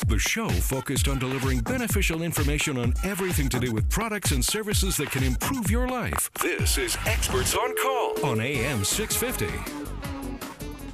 The show focused on delivering beneficial information on everything to do with products and services that can improve your life. This is Experts on Call on AM 650.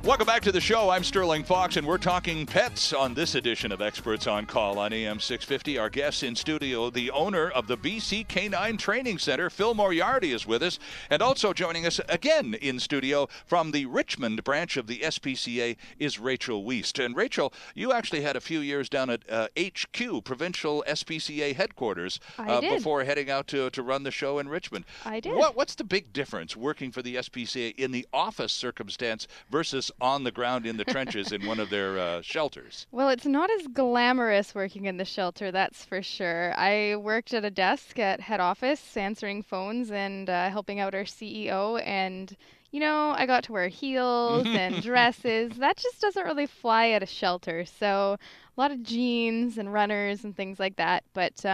Welcome back to the show. I'm Sterling Fox, and we're talking pets on this edition of Experts on Call on AM 650. Our guest in studio, the owner of the BC Canine Training Center, Phil Moriarty, is with us. And also joining us again in studio from the Richmond branch of the SPCA is Rachel Wiest. And Rachel, you actually had a few years down at HQ, Provincial SPCA headquarters, before heading out to run the show in Richmond. I did. What's the big difference working for the SPCA in the office circumstance versus on the ground in the trenches in one of their shelters? Well, it's not as glamorous working in the shelter, that's for sure. I worked at a desk at head office, answering phones and helping out our CEO, and you know, I got to wear heels and dresses. That just doesn't really fly at a shelter. So a lot of jeans and runners and things like that. But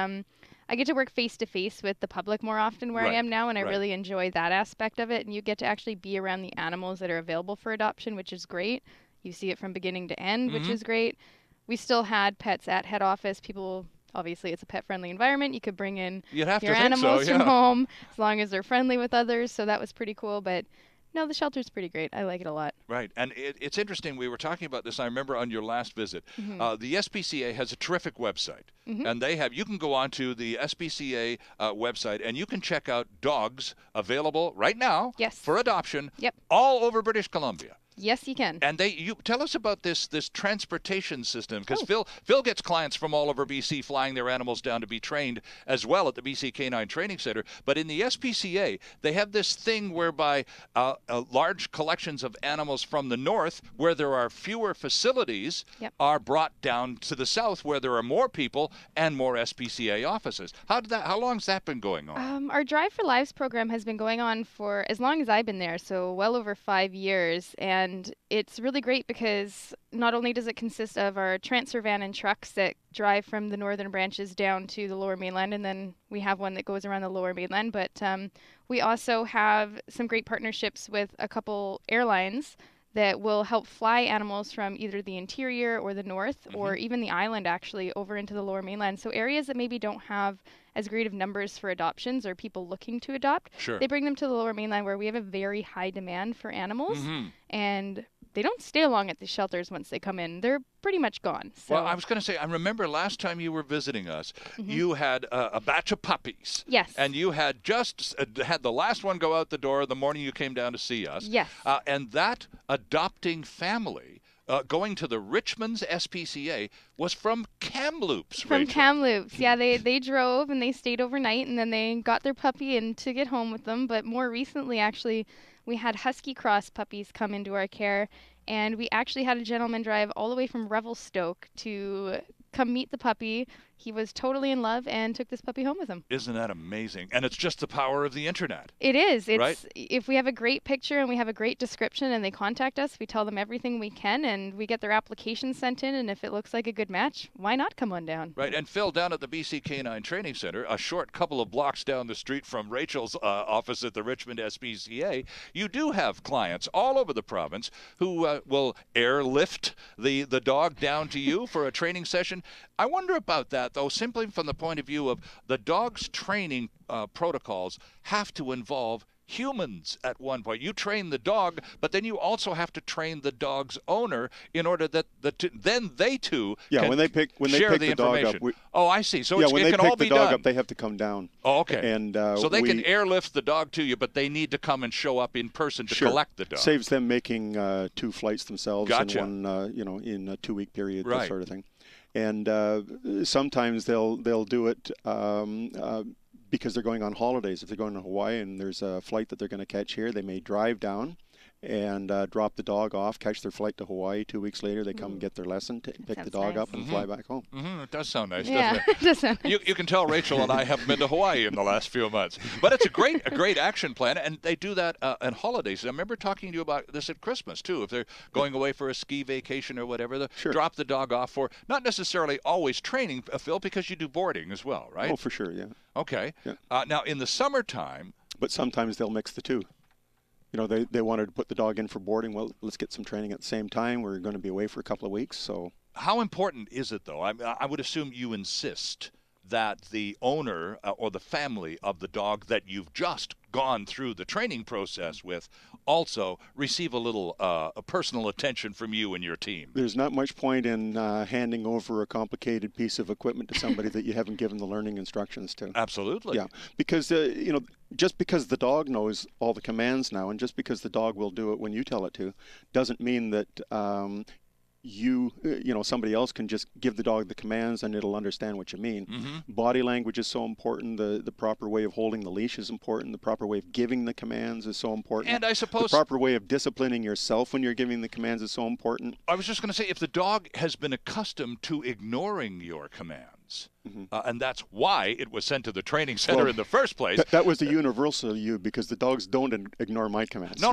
I get to work face-to-face with the public more often where I am now, and I really enjoy that aspect of it. And you get to actually be around the animals that are available for adoption, which is great. You see it from beginning to end, which is great. We still had pets at head office. People, obviously, it's a pet-friendly environment. You could bring in your animals from home as long as they're friendly with others, so that was pretty cool. But no, the shelter's pretty great. I like it a lot. Right. And it's interesting. We were talking about this, I remember, on your last visit. The SPCA has a terrific website. And you can go on to the SPCA website, and you can check out dogs available right now for adoption all over British Columbia. Yes, you can. And you tell us about this transportation system, because Phil gets clients from all over BC flying their animals down to be trained as well at the BC Canine Training Center. But in the SPCA, they have this thing whereby large collections of animals from the north, where there are fewer facilities, are brought down to the south, where there are more people and more SPCA offices. How long's that been going on? Our Drive for Lives program has been going on for as long as I've been there, so well over 5 years. And it's really great because not only does it consist of our transfer van and trucks that drive from the northern branches down to the lower mainland, and then we have one that goes around the lower mainland, but we also have some great partnerships with a couple airlines that will help fly animals from either the interior or the north or even the island actually over into the lower mainland. So areas that maybe don't have as great of numbers for adoptions or people looking to adopt, they bring them to the lower mainland where we have a very high demand for animals. And they don't stay long at the shelters once they come in. They're pretty much gone. So. Well, I was going to say, I remember last time you were visiting us, you had a batch of puppies. Yes. And you had just had the last one go out the door the morning you came down to see us. Yes. And that adopting family going to the Richmond's SPCA was from Kamloops, From Rachel. Kamloops, yeah. They drove and they stayed overnight, and then they got their puppy in to get home with them. But more recently, actually, we had Husky Cross puppies come into our care, and we actually had a gentleman drive all the way from Revelstoke to come meet the puppy. He was totally in love and took this puppy home with him. Isn't that amazing? And it's just the power of the internet. It is. It's, right? If we have a great picture and we have a great description and they contact us, we tell them everything we can, and we get their application sent in, and if it looks like a good match, why not come on down? Right. And Phil, down at the BC Canine Training Center, a short couple of blocks down the street from Rachel's office at the Richmond SPCA, you do have clients all over the province who will airlift the dog down to you for a training session. I wonder about that, though, simply from the point of view of the dog's training protocols have to involve humans at one point. You train the dog, but then you also have to train the dog's owner in order that then they too can when they pick the dog up. Oh, I see. So when it they can pick all be the dog done. up, they have to come down. Oh, okay. And so they can airlift the dog to you, but they need to come and show up in person to collect the dog. Saves them making 2 flights themselves in one, in a 2-week period, that sort of thing. And sometimes they'll do it because they're going on holidays. If they're going to Hawaii and there's a flight that they're going to catch here, they may drive down and drop the dog off, catch their flight to Hawaii. 2 weeks later, they come get their lesson, pick the dog up, and fly back home. It does sound nice, yeah, doesn't it? It does sound nice. You can tell Rachel and I haven't been to Hawaii in the last few months. But it's a great action plan, and they do that on holidays. I remember talking to you about this at Christmas, too. If they're going away for a ski vacation or whatever, drop the dog off for not necessarily always training, Phil, because you do boarding as well, right? Oh, for sure, yeah. Okay. Yeah. Now, in the summertime... But sometimes they'll mix the two. You know, they wanted to put the dog in for boarding. Well, let's get some training at the same time. We're going to be away for a couple of weeks, so How important is it, though? I would assume you insist that the owner or the family of the dog that you've just gone through the training process with also receive a little personal attention from you and your team. There's not much point in handing over a complicated piece of equipment to somebody that you haven't given the learning instructions to. Absolutely. Yeah, because you know, just because the dog knows all the commands now, and just because the dog will do it when you tell it to, doesn't mean that you know, somebody else can just give the dog the commands and it'll understand what you mean. Body language is so important. The proper way of holding the leash is important. The proper way of giving the commands is so important. And I suppose the proper way of disciplining yourself when you're giving the commands is so important. I was just going to say, if the dog has been accustomed to ignoring your commands, and that's why it was sent to the training center in the first place. That was the universal you, because the dogs don't ignore my commands. No.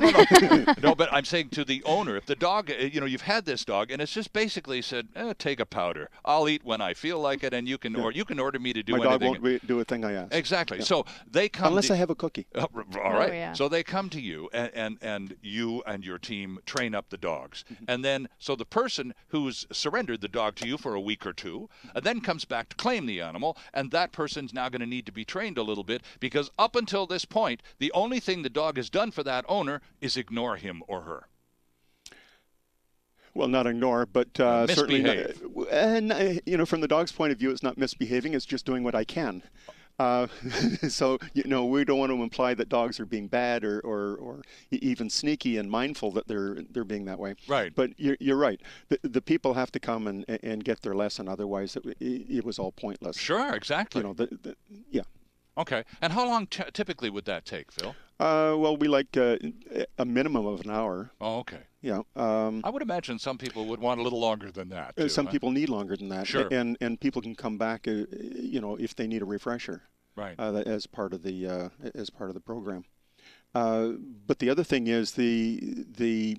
No, but I'm saying to the owner, if the dog, you know, you've had this dog, and it's just basically said, take a powder. I'll eat when I feel like it, and you can, or you can order me to do anything. My dog won't do a thing I ask. Exactly. Yeah. So they come unless I have a cookie. All right. Oh, yeah. So they come to you, and you and your team train up the dogs, and then so the person who's surrendered the dog to you for a week or two, then comes back to claim the animal, and that person's now going to need to be trained a little bit, because up until this point, the only thing the dog has done for that owner is ignore him or her. Well, not ignore, but certainly not, and you know, from the dog's point of view, it's not misbehaving, it's just doing what I can. So, you know, we don't want to imply that dogs are being bad or even sneaky and mindful that they're being that way. Right. But you're right. The people have to come and get their lesson. Otherwise, it was all pointless. Sure, exactly. You know, yeah. Okay. And how long typically would that take, Phil? Well, we like a minimum of an hour. Oh, okay. Yeah. I would imagine some people would want a little longer than that, too. Some people need longer than that. Sure. And people can come back, you know, if they need a refresher. Right. As part of the program. But the other thing is the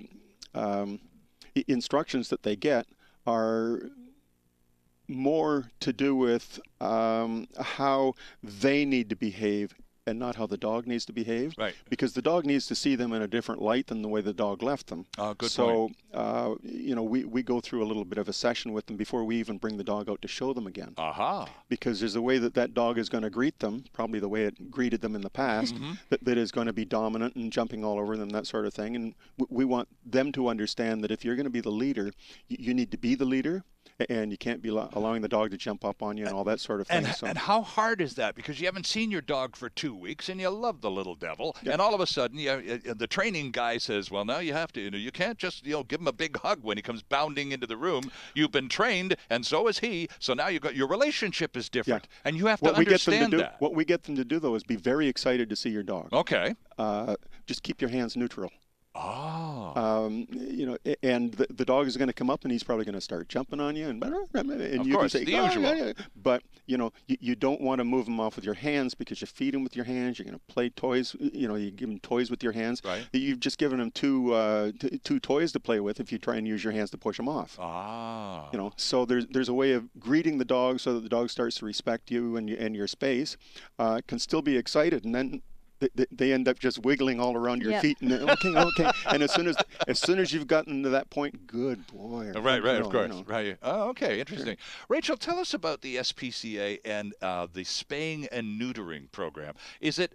instructions that they get are more to do with how they need to behave and not how the dog needs to behave. Right. Because the dog needs to see them in a different light than the way the dog left them. Good point. So, you know, we go through a little bit of a session with them before we even bring the dog out to show them again. Aha. Because there's a way that dog is going to greet them, probably the way it greeted them in the past, that is going to be dominant and jumping all over them, that sort of thing. And we want them to understand that if you're going to be the leader, you need to be the leader. And you can't be allowing the dog to jump up on you and all that sort of thing. And how hard is that? Because you haven't seen your dog for 2 weeks and you love the little devil. Yep. And all of a sudden, the training guy says, well, now you have to, you can't just, give him a big hug when he comes bounding into the room. You've been trained, and so is he. So now your relationship is different. Yeah. And you have to understand that. What we get them to do, though, is be very excited to see your dog. Okay. Just keep your hands neutral. Oh. And the dog is going to come up and he's probably going to start jumping on you, and of you course, can say, the usual. Yeah. But you don't want to move him off with your hands, because you feed him with your hands. You're going to play toys. You give him toys with your hands. Right. You've just given him two toys to play with if you try and use your hands to push him off. Ah. So there's a way of greeting the dog so that the dog starts to respect you and your space. Can still be excited, and then they end up just wiggling all around your feet, and okay. And as soon as you've gotten to that point, good boy. Right, of course. Right. Oh, okay, interesting. Sure. Rachel, tell us about the SPCA and the spaying and neutering program. Is it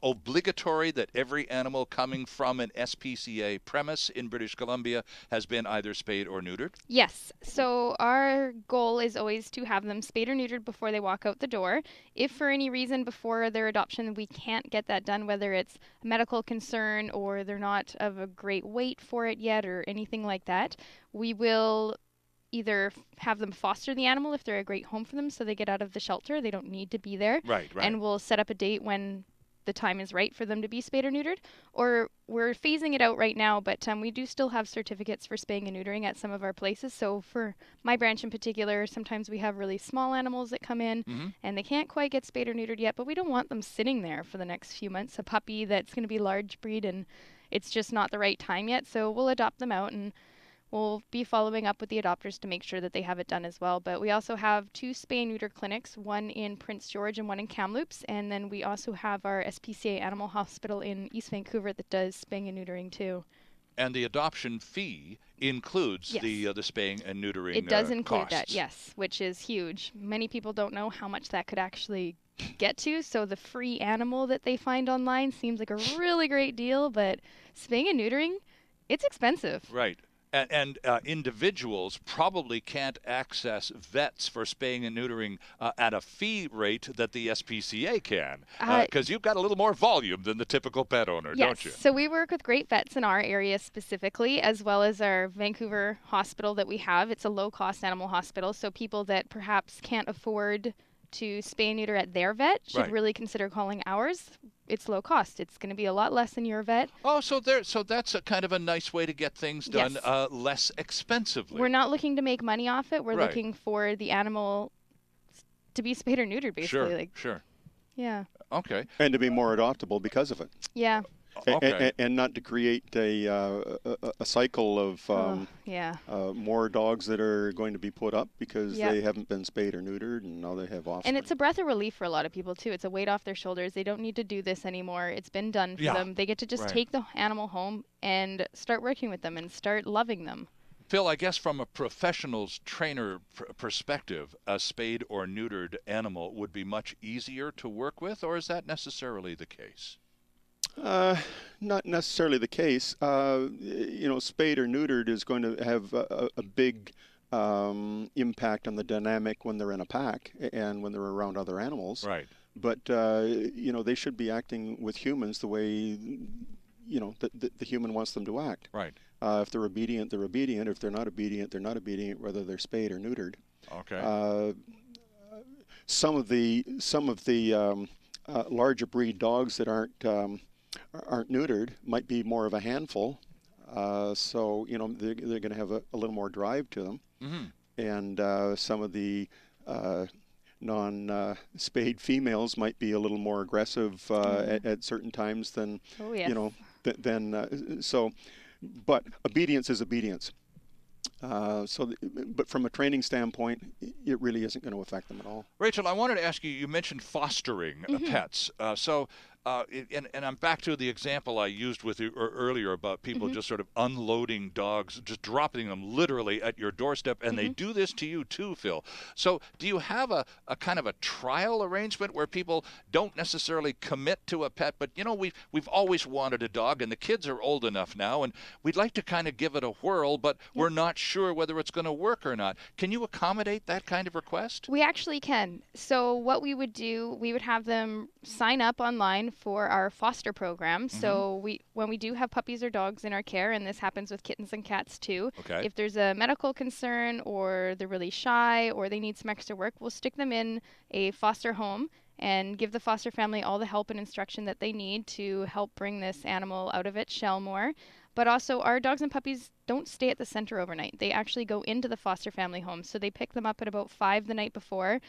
obligatory that every animal coming from an SPCA premise in British Columbia has been either spayed or neutered? Yes. So our goal is always to have them spayed or neutered before they walk out the door. If for any reason before their adoption we can't get that done, whether it's a medical concern or they're not of a great weight for it yet or anything like that, we will either have them foster the animal if they're a great home for them so they get out of the shelter. They don't need to be there. Right. And we'll set up a date when the time is right for them to be spayed or neutered, or we're phasing it out right now, but we do still have certificates for spaying and neutering at some of our places. So for my branch in particular, sometimes we have really small animals that come in and they can't quite get spayed or neutered yet, but we don't want them sitting there for the next few months. A puppy that's going to be large breed and it's just not the right time yet, so we'll adopt them out, and we'll be following up with the adopters to make sure that they have it done as well. But we also have 2 spay and neuter clinics, one in Prince George and one in Kamloops. And then we also have our SPCA Animal Hospital in East Vancouver that does spaying and neutering too. And the adoption fee includes the spaying and neutering It does include costs. that, yes, which is huge. Many people don't know how much that could actually get to, so the free animal that they find online seems like a really great deal, but spaying and neutering, it's expensive. Right. And individuals probably can't access vets for spaying and neutering at a fee rate that the SPCA can, because you've got a little more volume than the typical pet owner, don't you? Yes, so we work with great vets in our area specifically, as well as our Vancouver hospital that we have. It's a low-cost animal hospital, so people that perhaps can't afford to spay and neuter at their vet should really consider calling ours. It's low cost. It's going to be a lot less than your vet. Oh, so that's a kind of a nice way to get things done less expensively. We're not looking to make money off it. We're looking for the animal to be spayed or neutered, basically. Sure. Yeah. Okay. And to be more adoptable because of it. Yeah. And not to create a cycle of more dogs that are going to be put up because they haven't been spayed or neutered, and now they have offspring. And it's a breath of relief for a lot of people too. It's a weight off their shoulders. They don't need to do this anymore. It's been done for them. They get to just take the animal home and start working with them and start loving them. Phil, I guess from a professional's trainer perspective, a spayed or neutered animal would be much easier to work with, or is that necessarily the case? Not necessarily the case. Spayed or neutered is going to have a big impact on the dynamic when they're in a pack and when they're around other animals. Right. But they should be acting with humans the way the human wants them to act. Right. If they're obedient, they're obedient. If they're not obedient, they're not obedient, whether they're spayed or neutered. Okay. Some of the larger breed dogs that aren't neutered might be more of a handful, so they're going to have a little more drive to them. And some of the non-spayed females might be a little more aggressive at certain times than but obedience is obedience. But from a training standpoint, it really isn't going to affect them at all. Rachel, I wanted to ask you, you mentioned fostering pets. And I'm back to the example I used with you earlier about people just sort of unloading dogs, just dropping them literally at your doorstep, and they do this to you too, Phil. So do you have a kind of a trial arrangement where people don't necessarily commit to a pet, but we've always wanted a dog, and the kids are old enough now, and we'd like to kind of give it a whirl, but we're not sure whether it's going to work or not. Can you accommodate that kind of request? We actually can. So what we would do, we would have them sign up online for our foster program. So when we do have puppies or dogs in our care, and this happens with kittens and cats too, if there's a medical concern or they're really shy or they need some extra work, we'll stick them in a foster home and give the foster family all the help and instruction that they need to help bring this animal out of its shell more. But also, our dogs and puppies don't stay at the center overnight. They actually go into the foster family home. So they pick them up at about 5 the night before,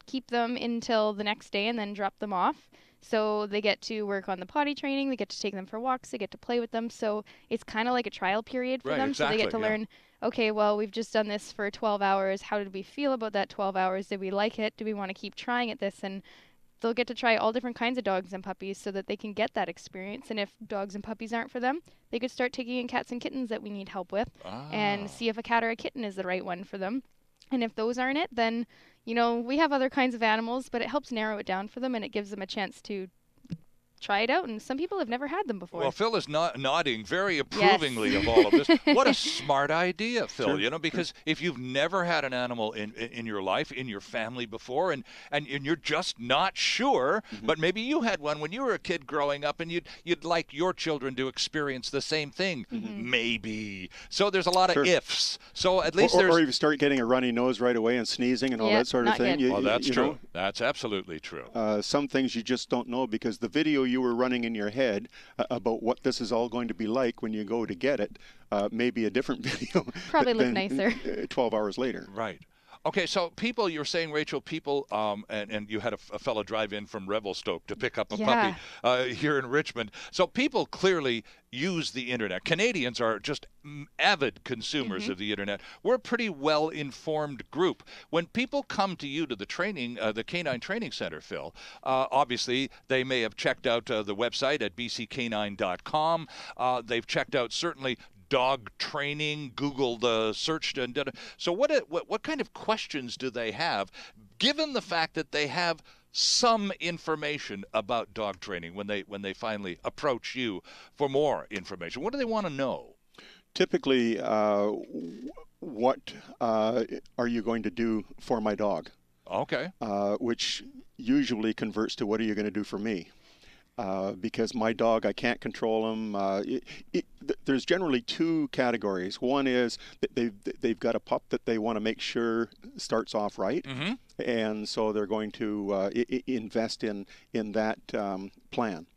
keep them until the next day, and then drop them off. So they get to work on the potty training, they get to take them for walks, they get to play with them. So it's kind of like a trial period for them. So they get to learn, okay, well, we've just done this for 12 hours. How did we feel about that 12 hours? Did we like it? Do we want to keep trying at this? And they'll get to try all different kinds of dogs and puppies so that they can get that experience. And if dogs and puppies aren't for them, they could start taking in cats and kittens that we need help with and see if a cat or a kitten is the right one for them. And if those aren't it, then, we have other kinds of animals, but it helps narrow it down for them, and it gives them a chance to try it out. And some people have never had them before. Well, Phil is nodding very approvingly of all of this. What a smart idea, Phil, because if you've never had an animal in your life, in your family before, and you're just not sure, but maybe you had one when you were a kid growing up, and you'd like your children to experience the same thing, maybe. So there's a lot of ifs. So at least or you start getting a runny nose right away and sneezing and all that sort of thing. Well, that's true. That's absolutely true. Some things you just don't know, because the video you were running in your head about what this is all going to be like when you go to get it may be a different video. Probably look nicer. 12 hours later. Right. Okay, so people, you're saying, Rachel, people, and you had a fellow drive in from Revelstoke to pick up a puppy here in Richmond. So people clearly use the internet. Canadians are just avid consumers of the internet. We're a pretty well-informed group. When people come to you to the training, the Canine Training Center, Phil, obviously they may have checked out the website at bccanine.com. They've checked out certainly dog training, Googled, searched, and did. So what kind of questions do they have, given the fact that they have some information about dog training when they finally approach you for more information? What do they want to know? Typically, what are you going to do for my dog? Okay. Which usually converts to what are you going to do for me? Because my dog, I can't control him. There's generally two categories. One is that they've got a pup that they want to make sure starts off right, and so they're going to invest in that plan.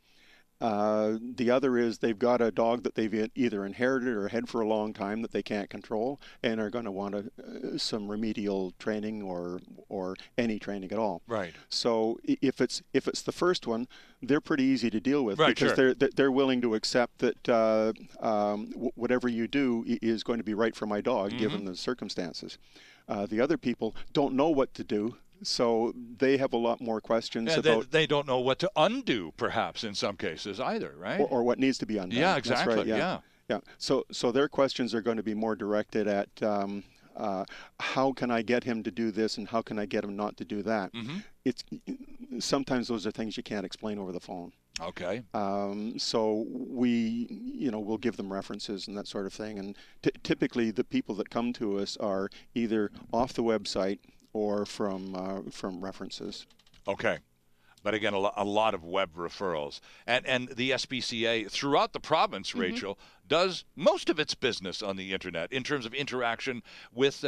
The other is they've got a dog that they've either inherited or had for a long time that they can't control, and are going to want some remedial training or any training at all. Right. So if it's the first one, they're pretty easy to deal with, right, because sure. they're willing to accept that whatever you do is going to be right for my dog, given the circumstances. The other people don't know what to do. So they have a lot more questions about. They don't know what to undo, perhaps, in some cases either, right? Or what needs to be undone. Yeah, exactly. That's right, yeah. So their questions are going to be more directed at how can I get him to do this, and how can I get him not to do that? It's sometimes those are things you can't explain over the phone. Okay. So we'll give them references and that sort of thing. And typically the people that come to us are either off the website or from references. Okay. But again, a lot of web referrals. And the SPCA throughout the province, Rachel, does most of its business on the internet in terms of interaction with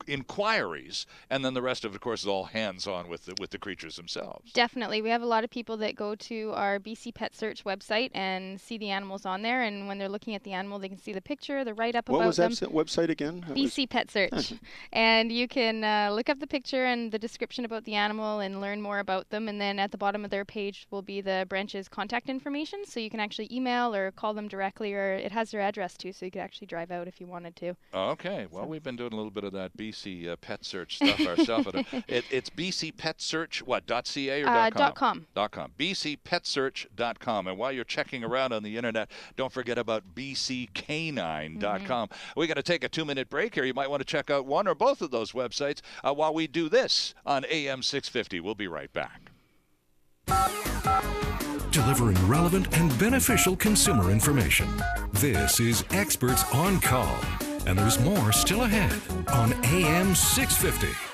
inquiries, and then the rest of it, of course, is all hands-on with the creatures themselves. Definitely. We have a lot of people that go to our BC Pet Search website and see the animals on there, and when they're looking at the animal, they can see the picture, the write-up about them. What was that website again? BC Pet Search. And you can look up the picture and the description about the animal and learn more about them, and then at the bottom of their page will be the branch's contact information, so you can actually email or call them directly, or it has their address too, so you could actually drive out if you wanted to. Okay. Well, we've been doing a little bit of that BC Pet Search stuff ourselves. It's BC Pet Search, what, .ca or .com? .com. BCPetSearch.com. And while you're checking around on the internet, don't forget about BCCanine.com. We're going to take a 2-minute break here. You might want to check out one or both of those websites while we do this on AM 650. We'll be right back. Delivering relevant and beneficial consumer information. This is Experts on Call, and there's more still ahead on AM 650.